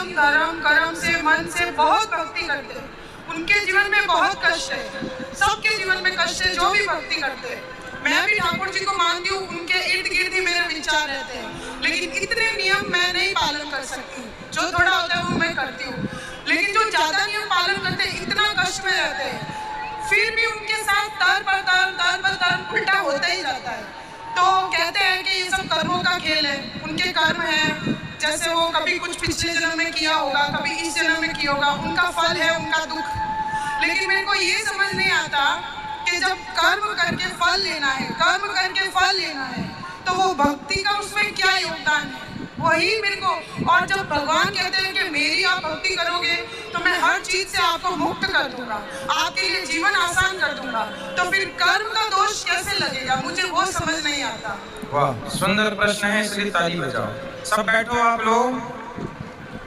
नियम धर्म कर्म से मन से बहुत भक्ति करते हैं, उनके जीवन में बहुत कष्ट है, सबके जीवन में कष्ट है जो भी भक्ति करते हैं। मैं भी ठाकुर जी को मानती हूँ, उनके इर्द गिर्द ही मेरे विचार रहते हैं, लेकिन इतने नियम मैं नहीं पालन कर सकती। जो थोड़ा होता है वो मैं करती हूँ, लेकिन जो ज्यादा नियम पालन करते हैं इतना कष्ट में रहते हैं, फिर भी उनके साथ तर पर तर उल्टा होता ही जाता है। तो कहते हैं कि ये सब कर्मों का खेल है, उनके कर्म है, जैसे वो कभी कुछ पिछले जन्म में किया होगा, कभी इस जन्म में किया होगा, उनका फल है उनका दुख। लेकिन मेरे को ये समझ नहीं आता कि जब कर्म करके फल लेना है, कर्म करके फल लेना है, तो वो भक्ति का उसमें क्या योगदान है, वही मेरे को। और जब भगवान कहते हैं कि मेरी आप भक्ति करोगे तो मैं हर चीज से आपको मुक्त कर दूंगा, आपके लिए जीवन आसान कर दूंगा, तो फिर कर्म का दोष कैसे लगेगा, मुझे वो समझ नहीं आता। वाह, सुंदर प्रश्न है, इसलिए ताली बजाओ। सब बैठो आप लोग,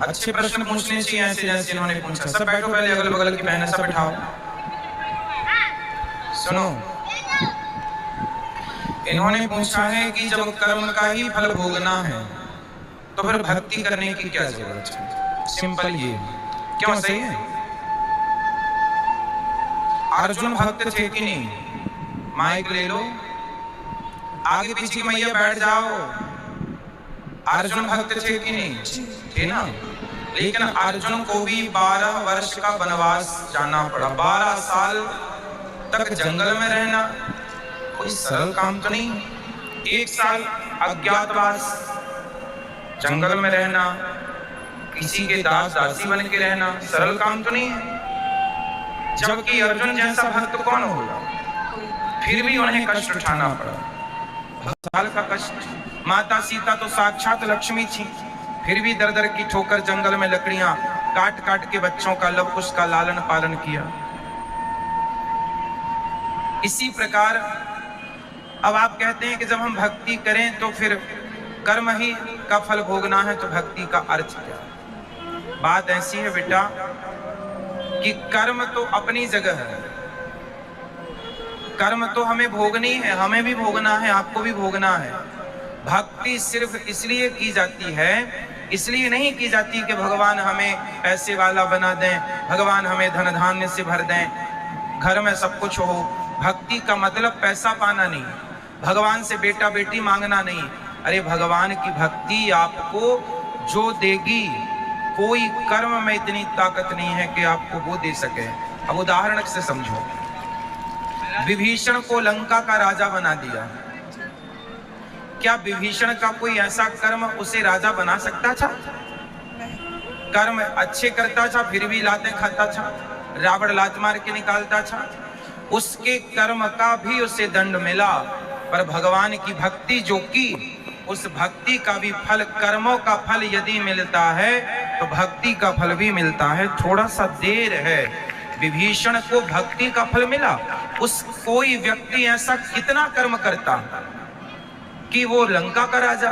अच्छे प्रश्न पूछने चाहिए ऐसे जैसे इन्होंने पूछा। सब बैठो, पहले अगल बगल की बहनें सब बैठाओ। सुनो, इन्होंने पूछा है कि जब कर्म का ही फल भोगना है तो फिर भक्ति करने की क्या जरूरत है। सिंपल ये, क्यों सही है? अर्जुन भक्त थे कि नहीं? माइक ले लो, आगे पीछे की मैया बैठ जाओ। अर्जुन भक्त थे कि नहीं? थे ना। लेकिन अर्जुन को भी 12 वर्ष का वनवास जाना पड़ा। 12 साल तक जंगल में रहना कोई सरल काम तो नहीं। 1 साल अज्ञातवास, जंगल में रहना, किसी के दास दासी बन के रहना सरल काम तो नहीं है। जबकि अर्जुन जैसा भक्त कौन होगा? फिर भी उन्हें कष्ट उठाना पड़ा, साल का कष्ट। माता सीता तो साक्षात लक्ष्मी थी, फिर भी दर दर की ठोकर जंगल में लकड़ियां काट काट के बच्चों का लव कुश का लालन पालन किया। इसी प्रकार अब आप कहते हैं कि जब हम भक्ति करें तो फिर कर्म ही का फल भोगना है, तो भक्ति का अर्थ क्या? बात ऐसी है बेटा कि कर्म तो अपनी जगह है, कर्म तो हमें भोगनी है, हमें भी भोगना है, आपको भी भोगना है। भक्ति सिर्फ इसलिए की जाती है, इसलिए नहीं की जाती कि भगवान हमें पैसे वाला बना दें, भगवान हमें धन धान्य से भर दें, घर में सब कुछ हो। भक्ति का मतलब पैसा पाना नहीं, भगवान से बेटा बेटी मांगना नहीं। अरे भगवान की भक्ति आपको जो देगी, कोई कर्म में इतनी ताकत नहीं है कि आपको वो दे सके। अब उदाहरण से समझो, विभीषण को लंका का राजा बना दिया, क्या विभीषण का कोई ऐसा कर्म उसे राजा बना सकता था? कर्म अच्छे करता था फिर भी लाते खाता था, रावण लात मार के निकालता था, उसके कर्म का भी उसे दंड मिला। पर भगवान की भक्ति जो की, उस भक्ति का भी फल, कर्मों का फल यदि मिलता है तो भक्ति का फल भी मिलता है। थोड़ा सा देर है, विभीषण को भक्ति का फल मिला। उस कोई व्यक्ति ऐसा कितना कर्म करता कि वो लंका का राजा।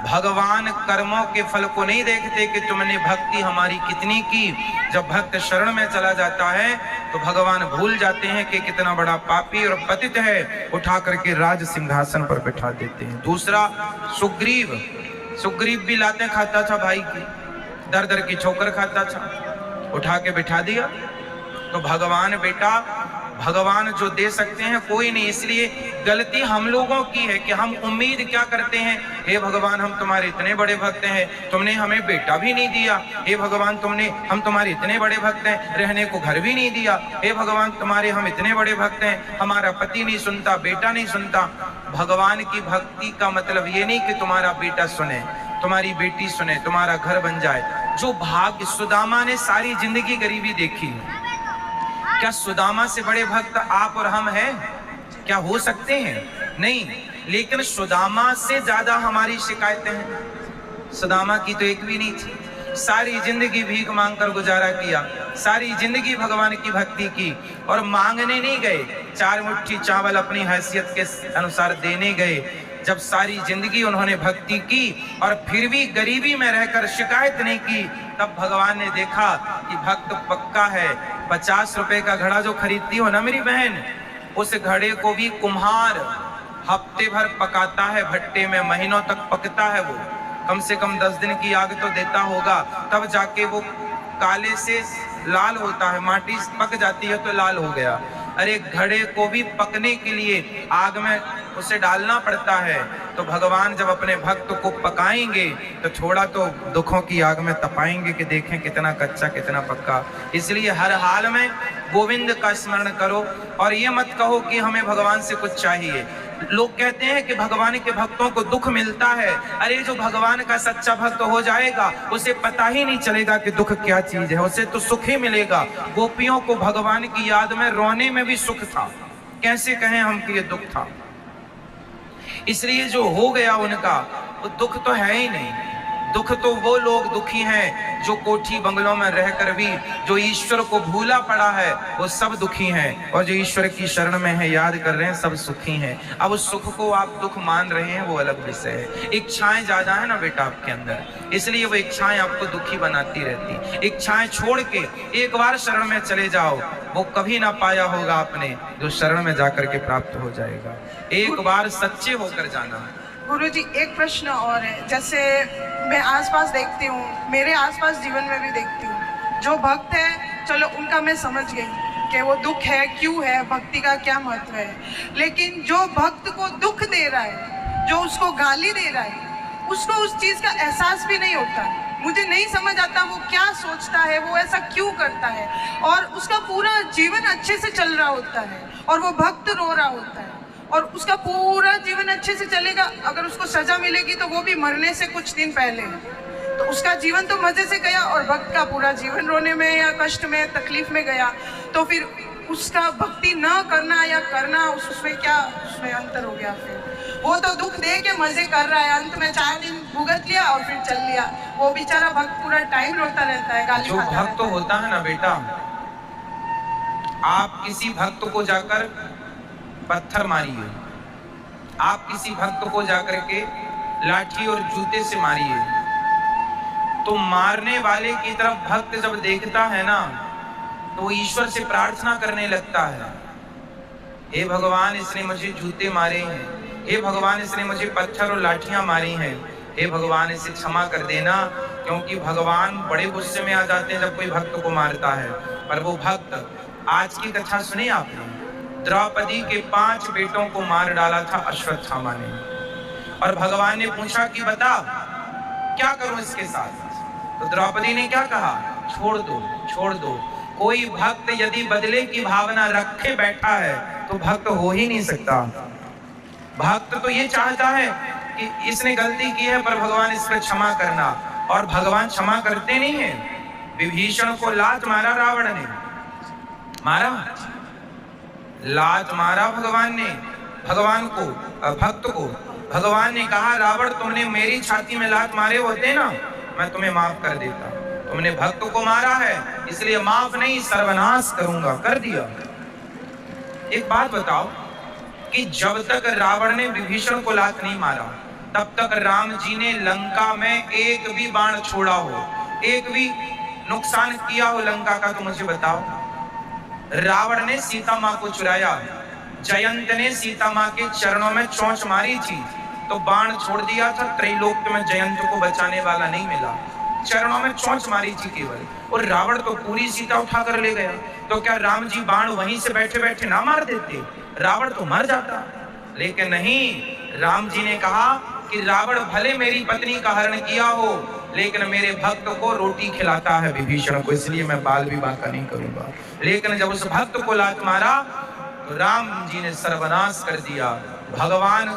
भगवान कर्मों के फल को नहीं देखते कि तुमने भक्ति हमारी कितनी की। जब भक्त शरण में चला जाता है तो भगवान भूल जाते हैं कि कितना बड़ा पापी और पतित है, उठा करके राज सिंहासन पर बिठा देते हैं। दूसरा सुग्रीव, सुग्रीव भी लाते खाता था भाई की, दर दर की ठोकर खाता था, उठा के बिठा दिया। तो भगवान बेटा, भगवान जो दे सकते हैं कोई नहीं। इसलिए गलती हम लोगों की है कि हम उम्मीद क्या करते हैं, हे भगवान हम तुम्हारे इतने बड़े भक्त हैं, तुमने हमें बेटा भी नहीं दिया। हे भगवान हम तुम्हारे इतने बड़े भक्त हैं, रहने को घर भी नहीं दिया। हे भगवान तुम्हारे हम इतने बड़े भक्त हैं, हमारा पति नहीं सुनता, बेटा नहीं सुनता। भगवान की भक्ति का मतलब ये नहीं कि तुम्हारा बेटा सुने, तुम्हारी बेटी सुने, तुम्हारा घर बन जाए। जो भाग्य, सुदामा ने सारी जिंदगी गरीबी देखी, क्या सुदामा से बड़े भक्त आप और हम हैं? क्या हो सकते हैं? नहीं। लेकिन सुदामा से ज्यादा हमारी शिकायतें हैं। सुदामा की तो एक भी नहीं थी, सारी जिंदगी भीख मांगकर गुजारा किया, सारी जिंदगी भगवान की भक्ति की, और मांगने नहीं गए, 4 मुट्ठी चावल अपनी हैसियत के अनुसार देने गए। जब सारी जिंदगी उन्होंने भक्ति की और फिर भी गरीबी में रहकर शिकायत नहीं की, तब भगवान ने देखा कि भक्त पक्का है। 50 रुपए का घड़ा जो खरीदती हो ना मेरी बहन, उस घड़े को भी कुम्हार हफ्ते भर पकाता है भट्टे में, महीनों तक पकता है वो। कम से कम 10 दिन की आग तो देता होगा, तब जाके वो काले से लाल होता है, माटी पक जाती है तो लाल हो गया। अरे घड़े को भी पकने के लिए आग में उसे डालना पड़ता है। तो भगवान जब अपने भक्त को पकाएंगे तो थोड़ा तो दुखों की आग में तपाएंगे कि देखें कितना कच्चा कितना पक्का। इसलिए हर हाल में गोविंद का स्मरण करो और ये मत कहो कि हमें भगवान से कुछ चाहिए। लोग कहते हैं कि भगवान के भक्तों को दुख मिलता है। अरे जो भगवान का सच्चा भक्त हो जाएगा उसे पता ही नहीं चलेगा कि दुख क्या चीज है, उसे तो सुख ही मिलेगा। गोपियों को भगवान की याद में रोने में भी सुख था, कैसे कहें हम कि ये दुख था। इसलिए जो हो गया उनका वो दुख तो है ही नहीं। दुख तो वो लोग दुखी हैं जो कोठी बंगलों में रहकर भी जो ईश्वर को भूला पड़ा है वो सब दुखी हैं, और जो ईश्वर की शरण में है याद कर रहे हैं सब सुखी हैं। अब उस सुख को आप दुख मान रहे हैं वो अलग विषय है। इच्छाएं ज्यादा है ना बेटा आपके अंदर, इसलिए वो इच्छाएं आपको दुखी बनाती रहती। इच्छाएं छोड़ के एक बार शरण में चले जाओ, वो कभी ना पाया होगा आपने जो शरण में जाकर के प्राप्त हो जाएगा। एक बार सच्चे होकर जाना। गुरुजी एक प्रश्न और है, जैसे मैं आसपास देखती हूँ, मेरे आसपास जीवन में भी देखती हूँ, जो भक्त है चलो उनका मैं समझ गई कि वो दुख है क्यों है, भक्ति का क्या महत्व है, लेकिन जो भक्त को दुख दे रहा है, जो उसको गाली दे रहा है, उसको उस चीज़ का एहसास भी नहीं होता। मुझे नहीं समझ आता वो क्या सोचता है, वो ऐसा क्यों करता है, और उसका पूरा जीवन अच्छे से चल रहा होता है और वो भक्त रो रहा होता है और उसका पूरा जीवन अच्छे से चलेगा। अगर उसको सजा मिलेगी तो वो भी मरने से कुछ दिन पहले, तो उसका जीवन तो मजे से गया और भक्त का पूरा जीवन रोने में या कष्ट में तकलीफ में गया। तो फिर उसका भक्ति न करना या करना उसमें क्या उसमें अंतर हो गया। फिर वो तो दुख दे के मजे कर रहा है, अंत में 4 दिन भुगत लिया और फिर चल लिया। वो बेचारा भक्त पूरा टाइम रोता रहता है, गाली जो भक्त होता है ना बेटा, आप किसी भक्त को जाकर पत्थर मारिए, आप किसी भक्त को जाकर के लाठी और जूते से मारिए, तो मारने वाले की तरफ भक्त जब देखता है ना तो वो ईश्वर से प्रार्थना करने लगता है, हे भगवान इसने मुझे जूते मारे हैं, हे भगवान इसने मुझे पत्थर और लाठियां मारी हैं, हे भगवान इसे क्षमा कर देना। क्योंकि भगवान बड़े गुस्से में आ जाते हैं जब कोई भक्त को मारता है। पर वो भक्त, आज की कथा सुनी आपने, द्रौपदी के 5 बेटों को मार डाला था अश्वत्थामा ने, और भगवान ने पूछा कि बता क्या करूं इसके साथ। तो द्रौपदी ने क्या कहा, छोड़ दो छोड़ दो। कोई भक्त यदि बदले की भावना रखे बैठा है तो भक्त हो ही नहीं सकता। भक्त तो ये चाहता है कि इसने गलती की है पर भगवान इस पर क्षमा करना, और भगवान क्षमा करते नहीं है। विभीषण को लात मारा रावण ने, मारा लात मारा भगवान ने, भगवान को भक्त को। भगवान ने कहा रावण तुमने मेरी छाती में लात मारे होते ना मैं तुम्हें माफ कर देता, तुमने भक्त को मारा है इसलिए माफ नहीं सर्वनाश करूंगा, कर दिया। एक बात बताओ कि जब तक रावण ने विभीषण को लात नहीं मारा तब तक राम जी ने लंका में एक भी बाण छोड़ा हो, एक भी नुकसान किया हो लंका का, तो मुझे बताओ। रावण ने सीता माँ को चुराया, जयंत ने सीता माँ के चरणों में चोंच मारी थी तो बाण छोड़ दिया था, त्रैलोक्य में जयंत को बचाने वाला नहीं मिला, चरणों में चोंच मारी थी केवल, और रावण तो पूरी सीता उठा कर ले गया। तो क्या राम जी बाण वहीं से बैठे बैठे ना मार देते, रावण तो मर जाता। लेकिन नहीं, राम जी ने कहा कि रावण भले मेरी पत्नी का हरण किया हो लेकिन मेरे भक्त को रोटी खिलाता है विभीषण को, इसलिए मैं बाल विवाह का नहीं करूंगा। लेकिन जब उस भक्त को लात मारा तो राम जी ने सर्वनाश कर दिया। भगवान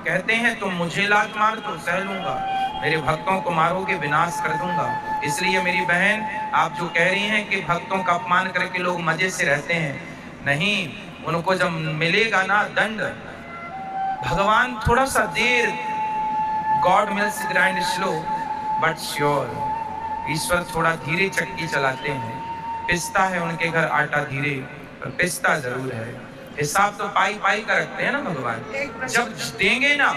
कहते हैं तुम मुझे लात मार तो सह लूंगा, मेरे भक्तों को मारोगे विनाश कर दूंगा। इसलिए मेरी बहन आप जो कह रही हैं कि भक्तों का अपमान करके लोग मजे से रहते हैं, नहीं, उनको जब मिलेगा ना दंड, भगवान थोड़ा सा देर, God mills grind slow but sure, ईश्वर थोड़ा धीरे चक्की चलाते हैं, पिसता है उनके घर आटा धीरे पर पिसता जरूर है। हिसाब तो पाई पाई का रखते हैं ना भगवान, जब देंगे ना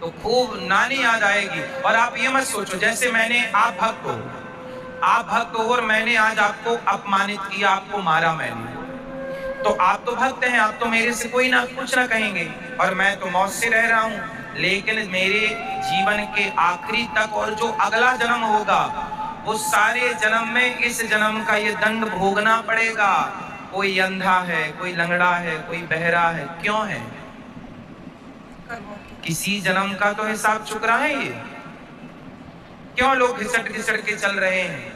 तो खूब नानी याद आएगी। और आप ये मत सोचो जैसे मैंने, आप भक्त हो और मैंने आज आपको अपमानित किया, आपको मारा मैंने, तो आप तो भक्त हैं, आप तो मेरे से कोई ना कुछ ना कहेंगे, और मैं तो मौत से रह रहा हूँ, लेकिन मेरे जीवन के आखिरी तक और जो अगला जन्म होगा वो सारे जन्म में इस जन्म का ये दंड भोगना पड़ेगा। कोई अंधा है, कोई लंगड़ा है, कोई बहरा है, क्यों है? किसी जन्म का तो हिसाब चुकरा है ये। क्यों लोग घिसट घिसट के चल रहे हैं?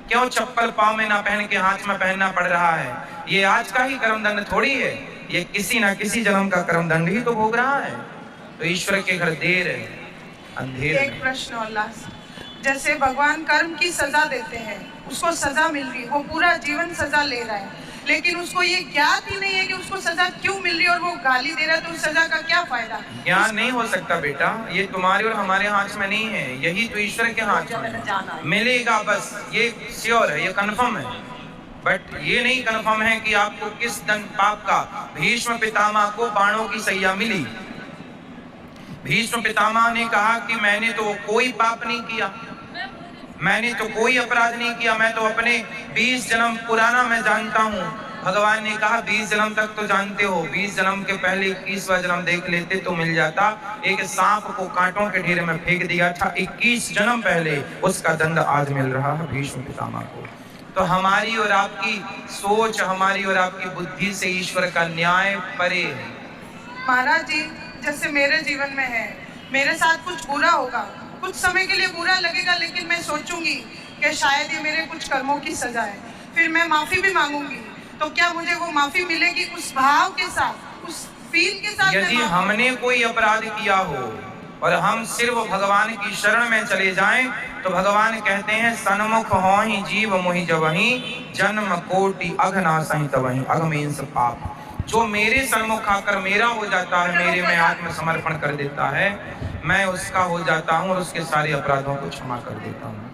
क्यों चप्पल पाँव में ना पहन के हाथ में पहनना पड़ रहा है? ये आज का ही कर्म दंड थोड़ी है, ये किसी ना किसी जन्म का कर्म दंड ही तो भोग रहा है। तो ईश्वर के घर देर है, अंधेर। एक प्रश्न और लास्ट, जैसे भगवान कर्म की सजा देते हैं, उसको सजा मिल रही है, वो पूरा जीवन सजा ले रहा है, लेकिन उसको ये ज्ञात ही नहीं है कि उसको सजा क्यों मिल रही है और वो गाली दे रहा है, तो उस सजा का क्या फायदा? ज्ञान नहीं हो सकता बेटा, ये तुम्हारे और हमारे हाथ में नहीं है, यही तो ईश्वर के हाथ में है। मिलेगा बस, ये श्योर है, ये कंफर्म है। बट ये नहीं कंफर्म है कि आपको किस दंड पाप का। भीष्म पितामह को बाणों की सैया मिली। भीष्म पितामह ने कहा कि मैंने तो कोई पाप नहीं किया, मैंने तो कोई अपराध नहीं किया, मैं तो अपने 20 जन्म पुराना मैं जानता हूँ। भगवान ने कहा 20 जन्म तक तो जानते हो, 20 जन्म के पहले 21वां जन्म देख लेते तो मिल जाता। एक सांप को कांटों के ढेर में फेंक दिया था 21 जन्म पहले, उसका दंड आज मिल रहा है भीष्म पितामह को। तो हमारी और आपकी सोच, हमारी और आपकी बुद्धि से ईश्वर का न्याय परे है। महाराज जी, जैसे मेरे जीवन में है, मेरे साथ कुछ बुरा होगा, कुछ समय के लिए बुरा लगेगा, लेकिन मैं सोचूंगी कि शायद ये मेरे कुछ कर्मों की सजा है, फिर मैं माफी भी मांगूंगी, तो क्या मुझे वो माफी मिलेगी उस भाव के साथ, उस फील के साथ? यदि हमने कोई अपराध किया हो और हम सिर्फ भगवान की शरण में चले जाएं, तो भगवान कहते हैं सन्मुख होहि जीव मोहि जबहि, जन्म कोटि अघनासहि तबहि अघमेंस पाप। जो मेरे सन्मुख आकर मेरा हो जाता है, मेरे में आत्मसमर्पण कर देता है, मैं उसका हो जाता हूँ और उसके सारे अपराधों को क्षमा कर देता हूँ।